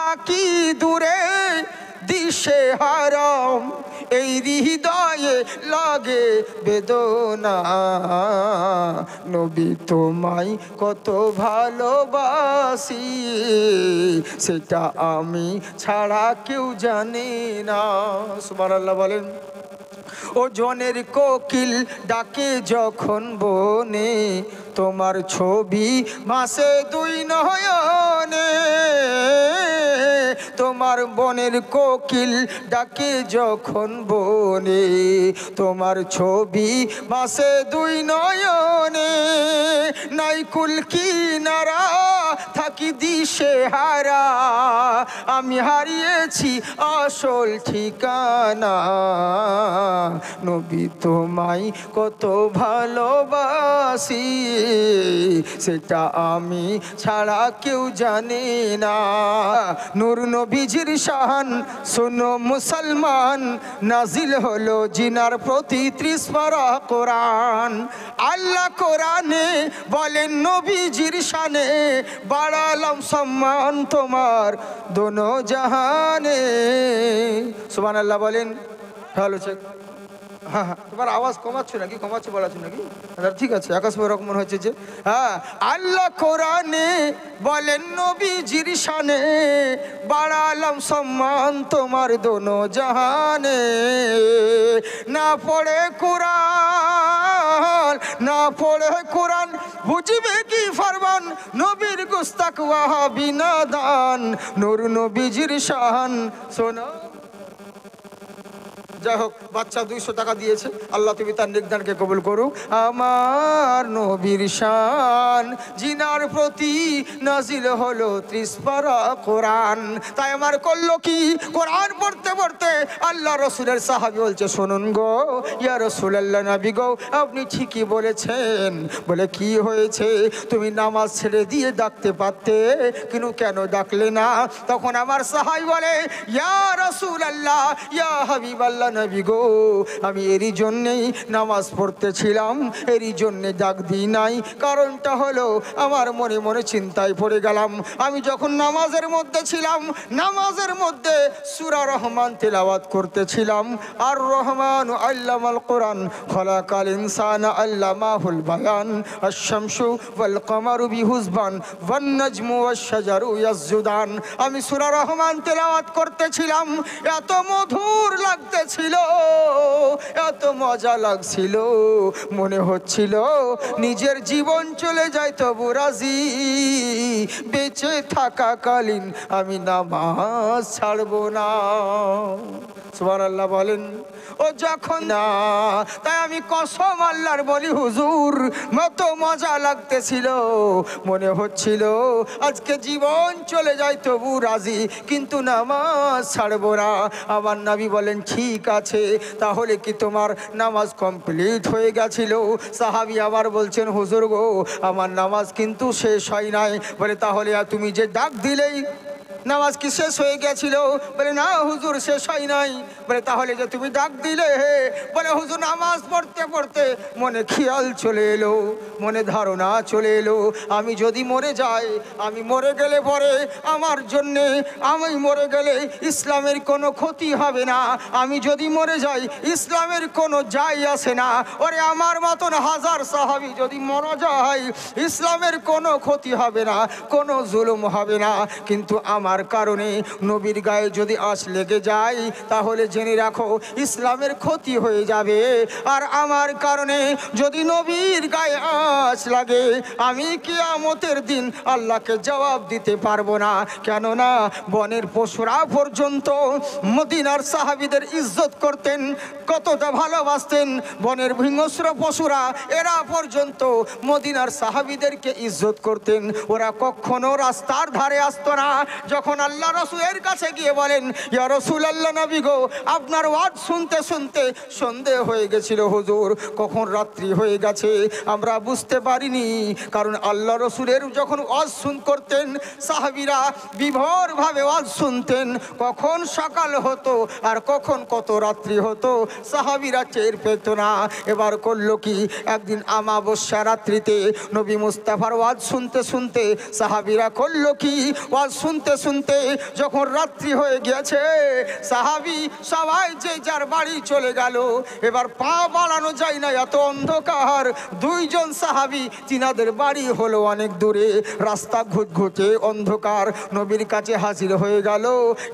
থাকি দূরে দিশে হারাম, এই হৃদয়ে লাগে বেদনা। নবী তোমায় কত ভালোবাসি, সেটা আমি ছাড়া কেউ জানে না। সুবহানাল্লাহ বলেন। ও জনের কোকিল ডাকে যখন বনে, তোমার ছবি ভাসে দুই নয়নে। তোমার বনের কোকিল ডাকে যখন বনে, তোমার ছবি ভাসে দুই নয়নে। নাই কুল কিনারা থাকি দিশে হারা, আমি হারিয়েছি আসল ঠিকানা। নবী তোমায় কত ভালোবাসি, সেটা আমি ছাড়া কেউ জানে না। নূর নবীজির শান শোনো মুসলমান, নাজিল হলো জিনার প্রতি 30 পারা কোরআন। আল্লাহ কোরআনে বলেন নবীজির শানে, বাড়ালাম সম্মান তোমার দোনো জাহানে। সুবহানাল্লাহ বলেন। ভালো চেক। হ্যাঁ হ্যাঁ, তোমার আওয়াজ কমাচ্ছ নাকি? কমাচ্ছ বলাচ্ছ নাকি? ঠিক আছে, আকাশ রকম মনে হচ্ছে যে। হ্যাঁ, আল্লাহ কোরআনে বলেন নবীজির শানে, বাড়ালাম সম্মান তোমার দোনো জাহানে। না পড়ে কোরআন, না পড়ে কোরআন, বুঝবে কি ফরমান? নবীর গুস্তাক ওয়াহাবি নাদান। নূর নবীজির শান শোনো। যাই হোক, বাচ্চা 200 টাকা দিয়েছে, আল্লাহ তুমি তার নেকদানকে কবুল করুক। আমার নবীর শান জিনার প্রতি নাজিল হলো 30 পারা কোরআন। তাই আমার করলো কি, কোরআন পড়তে পড়তে আল্লাহ রসুলের সাহাবী বলছে, শুনুন গো ইয়া রাসূলুল্লাহ, নবী গো আপনি ঠিকই বলেছেন। বলে কি হয়েছে? তুমি নামাজ ছেড়ে দিয়ে ডাকতে পারতে, কিন্তু কেন ডাকলে না? তখন আমার সাহাবী বলে, ইয়া রাসূলুল্লাহ, ইয়া হাবিবাল্লাহ, নবী গো আমি এরই জন্যেই নামাজ পড়তেছিলাম, এরই জন্যে ডাক দিই নাই। কারণটা হলো আমার মনে মনে চিন্তায় পড়ে গেলাম। আমি যখন নামাজের মধ্যে ছিলাম, নামাজের মধ্যে সূরা রহমান তেলাওয়াত করতেছিলাম। আর রহমান আল্লামাল কোরআন, খলাকাল ইনসানা আল্লামাহুল বায়ান, আশ-শামসু ওয়াল কমারু বিহুসবান, ওয়ান নাজমু ওয়াশ-শাজারু ইয়াসজুদান। আমি সূরা রহমান তেলাওয়াত করতেছিলাম, এত মধুর লাগতেছিল, এত মজা লাগছিল, মনে হচ্ছিল নিজের জীবন চলে যায় তবু রাজি। বেঁচে থাকাকালীন আমি নামাজ ছাড়বো না। সুবহানাল্লাহ বলেন। ও যখন না, তাই আমি কসম আল্লাহর বলি হুজুর, মত মজা লাগতেছিল, মনে হচ্ছিল আজকে জীবন চলে যায় তবু রাজি, কিন্তু নামাজ ছাড়বো না। আমার নবী বলেন, ঠিক আছে, তাহলে কি তোমার নামাজ কমপ্লিট হয়ে গেছিল? সাহাবী আবার বলছেন, হুজুর গো আমার নামাজ কিন্তু শেষ হয় নাই। বলে তাহলে তুমি যে ডাক দিলেই নামাজ কি শেষ হয়ে গেছিল? বলে না হুজুর, শেষ হয় নাই। বলে তাহলে যে তুমি ডাক দিলে? বলে হুজুর নামাজ পড়তে পড়তে মনে খেয়াল চলে এলো, মনে ধারণা চলে এলো, আমি যদি মরে যাই, আমি মরে গেলে পরে আমার জন্যে, আমি মরে গেলে ইসলামের কোনো ক্ষতি হবে না, আমি যদি মরে যাই ইসলামের কোনো যাই আসে না। ওরে আমার মতন হাজার সাহাবী যদি মরে যায়, ইসলামের কোনো ক্ষতি হবে না, কোনো জুলুম হবে না। কিন্তু আমার কারণে নবীর গায়ে যদি আঁচ লেগে যায়, তাহলে জেনে রাখো ইসলামের ক্ষতি হয়ে যাবে। আর আমার কারণে যদি নবীর গায়ে আঁচ লাগে, আমি কিয়ামতের দিন আল্লাহকে জবাব দিতে পারবো না। কেননা বনের পশুরা পর্যন্ত মদিনার সাহাবীদের ইজ্জত করতেন, কতটা ভালোবাসতেন। বনের হিংস্র পশুরা এরা পর্যন্ত মদিনার সাহাবীদেরকে ইজ্জত করতেন। ওরা কখনো রাস্তার ধারে আসতো না। যখন আল্লাহ রাসূলের কাছে গিয়ে বলেন, ইয়া রাসূলুল্লাহ, নবী গো আপনার ওয়াজ শুনতে শুনতে শুনতে সন্ধে হয়ে গেছিল হুজুর, কখন রাত্রি হয়ে গেছে আমরা বুঝতে পারিনি। কারণ আল্লাহ রসুলের যখন ওয়াজ করতেন সাহাবীরা বিভোরভাবে ওয়াজ শুনতেন, কখন সকাল হতো আর কখন কত রাত্রি হতো সাহাবীরা টের পেত না। এবার করলো কি, একদিন আমাবস্যা রাত্রিতে নবী মুস্তাফার ওয়াজ শুনতে শুনতে সাহাবীরা করলো কি, ওয়াজ শুনতে শুনতে যখন রাত্রি হয়ে গিয়েছে সাহাবী সবাই যে যার বাড়ি চলে গেল। এবার পা বাড়ানো যায় না, এত অন্ধকার। দুইজন সাহাবী তিনাদের বাড়ি হলো অনেক দূরে, রাস্তা ঘুটঘুটে অন্ধকার। নবীর কাছে হাজির হয়ে গেল,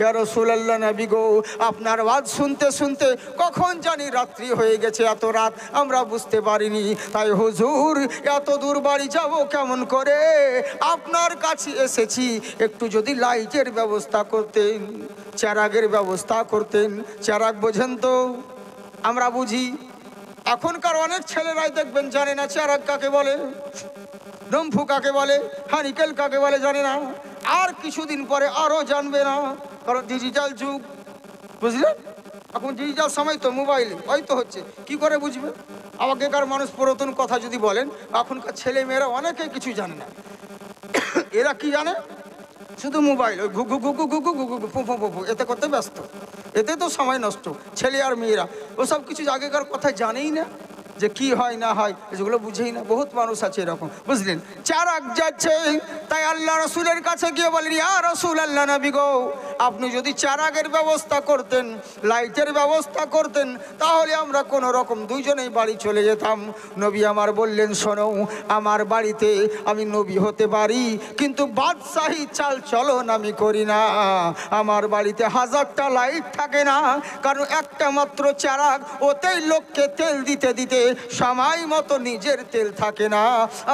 ইয়া রাসূলুল্লাহ নবী গো, আপনার ওয়াজ শুনতে শুনতে কখন জানি রাত্রি হয়ে গেছে, এত রাত আমরা বুঝতে পারিনি। তাই হুজুর এত দূর বাড়ি যাব কেমন করে, আপনার কাছে এসেছি, একটু যদি লাইটের ব্যবস্থা করতেন, চেরাগের ব্যবস্থা করতেন। চেরাগ বোঝেন তো? আমরা বুঝি। এখনকার অনেক ছেলেরাই দেখবেন জানে না চেরাগ কাকে বলে, ডম্ফু কাকে বলে, হানিকেল কাকে বলে জানে না। আর কিছুদিন পরে আরও জানবে না, কারণ ডিজিটাল যুগ, বুঝলেন? এখন ডিজিটাল সময় তো, মোবাইলে হয়তো হচ্ছে, কি করে বুঝবে? আগেকার মানুষ পুরাতন কথা যদি বলেন, এখনকার ছেলে মেয়েরা অনেকে কিছু জানে না। এরা কি জানে? শুধু মোবাইল, ওই ঘুঘু ঘুঘু ঘুঘু ঘুঘু ফু ফু ফু, এতে করতে ব্যস্ত, এতে তো সময় নষ্ট। ছেলে আর মেয়েরা ওসব কিছু আগেকার কথা জানেই না, যে কি হয় না হয় যেগুলো বুঝেই না। বহুত মানুষ আছে এরকম, বুঝলেন? চারাক যাচ্ছে, তাই আল্লাহ রসুলের কাছে গিয়ে বলেন, ইয়া রাসূলুল্লাহ নবী গো, আপনি যদি চারাগের ব্যবস্থা করতেন, লাইটের ব্যবস্থা করতেন, তাহলে আমরা কোনো রকম দুইজনেই বাড়ি চলে যেতাম। নবী আমার বললেন, শোনো, আমার বাড়িতে আমি নবী হতে পারি, কিন্তু বাদশাহী চাল চলন আমি করি না। আমার বাড়িতে হাজারটা লাইট থাকে না, কারণ একটা মাত্র চারাক, ওতেই লোককে তেল দিতে দিতে সময় মতো নিজের তেল থাকে না,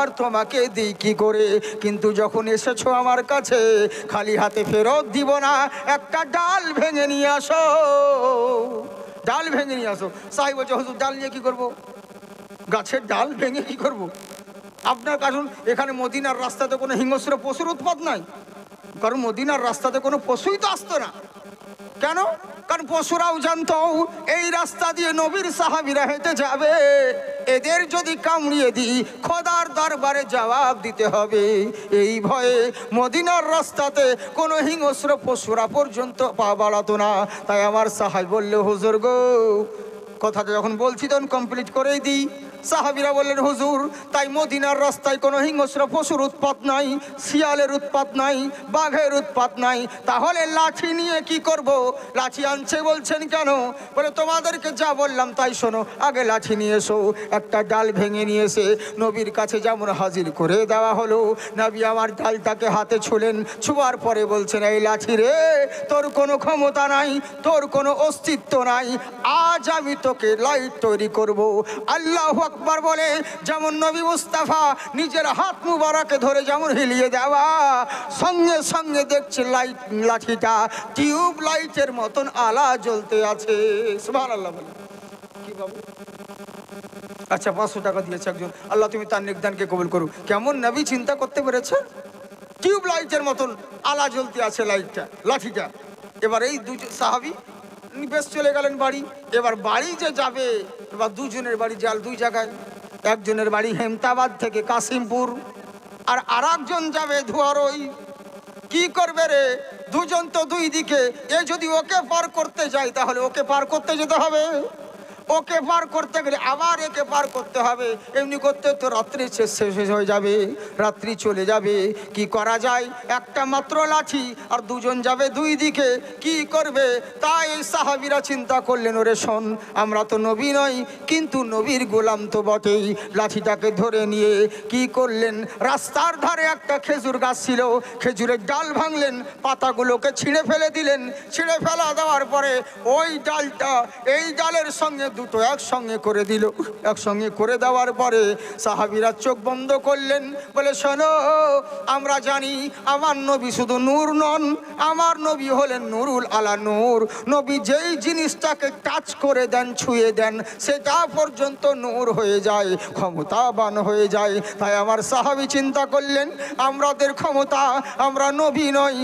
আর তোমাকে দিই কি করে? কিন্তু যখন এসেছো আমার কাছে, খালি হাতে ফেরত দিব না, একটা ডাল ভেঙে নিয়ে আসো, ডাল ভেঙে নিয়ে আসো। সাহেব বলছে, হুজুর ডাল নিয়ে কি করবো? গাছের ডাল ভেঙে কি করব? আপনার কারণ এখানে মদিনার রাস্তাতে কোনো হিংস্র পশুর উৎপাত নাই, কারণ মদিনার রাস্তাতে কোনো পশুই তো আসতো না। কেন? কারণ পশুরাও জানতো এই রাস্তা দিয়ে নবীর সাহাবীরা হেঁটে যাবে, এদের যদি কামড়িয়ে দিই খোদার দরবারে জবাব দিতে হবে। এই ভয়ে মদিনার রাস্তাতে কোনো হিংস্র পশুরা পর্যন্ত পা বাড়াতো না। তাই আমার সাহাবী বলল, হুজুর গো, কথাটা যখন বলছি তখন কমপ্লিট করেই দিই। সাহাবীরা বললেন, হুজুর, তাই মদিনার রাস্তায় কোনো হিংস্র পশুর উৎপাত নাই, শিয়ালের উৎপাত নাই, বাঘের উৎপাত নাই, তাহলে লাঠি নিয়ে কি করব? লাঠি আনছে বলছেন কেন? বলে, তোমাদেরকে যা বললাম তাই শোনো, আগে লাঠি নিয়ে এসো। একটা ডাল ভেঙে নিয়ে এসে নবীর কাছে যেমন হাজির করে দেওয়া হলো, নবী আমার ডালটাকে হাতে ছুলেন, ছুঁয়ার পরে বলছেন, এই লাঠি রে, তোর কোনো ক্ষমতা নাই, তোর কোনো অস্তিত্ব নাই, আজ আমি তোকে লাইট তৈরি করব। আল্লাহু আকবার বলে যেমন নবী মুস্তাফা নিজের হাত মুবারকে ধরে যেমন হিলিয়ে দেওয়া, সঙ্গে সঙ্গে দেখছে লাঠিটা টিউব লাইটের মতন আলা জ্বলতে আছে। সুবহানাল্লাহ বলে কি বাবু? আচ্ছা, 500 টাকা দিয়েছে একজন, আল্লাহ তুমি তার নেকদানকে কবুল করো। কেমন নবী চিন্তা করতে পেরেছে? টিউব লাইটের মতন আলা জ্বলতে আছে লাইটটা, লাঠিটা। এবার এই দুজন সাহাবী বেশ চলে গেলেন বাড়ি। এবার বাড়ি যে যাবে, এবার দুজনের বাড়ি জাল দুই জায়গায়। একজনের বাড়ি হেমতাবাদ থেকে কাশিমপুর, আর আরেকজন যাবে ধুয়ারই। কি করবে রে? দুজন তো দুই দিকে, এ যদি ওকে পার করতে যায় তাহলে ওকে পার করতে যেতে হবে, ওকে পার করতে গেলে আবার একে পার করতে হবে, এমনি করতে তো রাত্রি শেষ হয়ে যাবে, রাত্রি চলে যাবে। কি করা যায়? একটা মাত্র লাঠি, আর দুজন যাবে দুই দিকে, কি করবে? তাই এই সাহাবীরা চিন্তা করলেন, ওরে শোন, আমরা তো নবী নই, কিন্তু নবীর গোলাম তো বটেই। লাঠিটাকে ধরে নিয়ে কি করলেন, রাস্তার ধারে একটা খেজুর গাছ ছিল, খেজুরের ডাল ভাঙলেন, পাতাগুলোকে ছিঁড়ে ফেলে দিলেন। ছিঁড়ে ফেলা দেওয়ার পরে ওই ডালটা এই ডালের সঙ্গে দুটো একসঙ্গে করে দিল। একসঙ্গে করে দেওয়ার পরে সাহাবীরা চোখ বন্ধ করলেন, বলে, শোনো, আমরা জানি আমার নবী শুধু নূর নন, আমার নবী হলেন নূরুল আলা নূর। নবী যেই জিনিসটাকে টাচ করে দেন, ছুঁয়ে দেন, সেটা পর্যন্ত নূর হয়ে যায়, ক্ষমতাবান হয়ে যায়। তাই আমার সাহাবী চিন্তা করলেন, আমাদের ক্ষমতা, আমরা নবী নই,